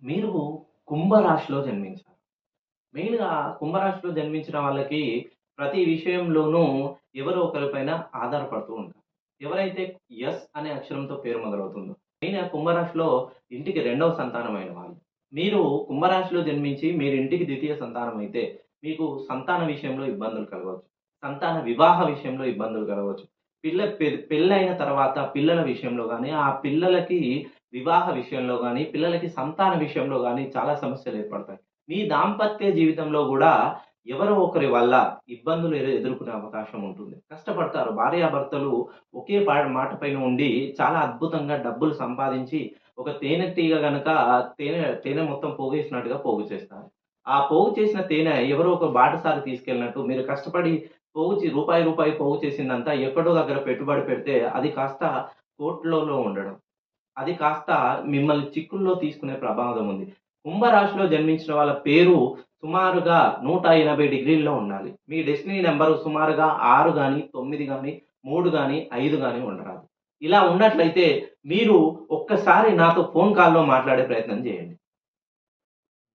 మీరు కుంభరాశిలో జన్మించారు. మెయిన్‌గా కుంభరాశిలో జన్మించిన వాళ్ళకి ప్రతి విషయంలోనూ ఎవరో ఒకరిపైన ఆధారపడుతూ ఉంటారు. ఎవరైతే యస్ అనే అక్షరంతో పేరు మొదలవుతుందో, మెయిన్‌గా కుంభరాశిలో ఇంటికి రెండవ సంతానమైన వాళ్ళు. మీరు కుంభరాశిలో జన్మించి మీరు ఇంటికి ద్వితీయ సంతానం అయితే, మీకు సంతాన విషయంలో ఇబ్బందులు కలగవచ్చు. సంతాన వివాహ విషయంలో ఇబ్బందులు కలగవచ్చు. పెళ్ళైన తర్వాత పిల్లల విషయంలో గాని, ఆ పిల్లలకి వివాహ విషయంలో గాని, పిల్లలకి సంతాన విషయంలో గాని చాలా సమస్యలు ఏర్పడతాయి. మీ దాంపత్య జీవితంలో గూడా ఎవరో ఒకరి వల్ల ఇబ్బందులు ఎదుర్కొనే అవకాశం ఉంటుంది. కష్టపడతారు. భార్యాభర్తలు ఒకే మాట పైన ఉండి చాలా అద్భుతంగా డబ్బులు సంపాదించి ఒక తేనెటీగ గనక తేనె తేనె మొత్తం పోగేసినట్టుగా పోగు చేస్తారు. ఆ పోగు చేసిన తేనె ఎవరో ఒక బాటసారి తీసుకెళ్ళినట్టు మీరు కష్టపడి రూపాయి పోగు చేసిందంతా ఎక్కడో దగ్గర పెట్టుబడి పెడితే అది కాస్త కోట్లలో ఉండడం. అది కాస్త మిమ్మల్ని చిక్కుల్లో తీసుకునే ప్రమాదం ఉంది. కుంభరాశిలో జన్మించిన వాళ్ళ పేరు సుమారుగా 180 డిగ్రీల్లో ఉండాలి. మీ డెస్టినీ నంబర్ సుమారుగా 6 గాని, 9 గాని, 3 గాని, 5 గాని ఉండరాదు. ఇలా ఉన్నట్లయితే మీరు ఒక్కసారి నాతో ఫోన్ కాల్‌లో మాట్లాడే ప్రయత్నం చేయండి.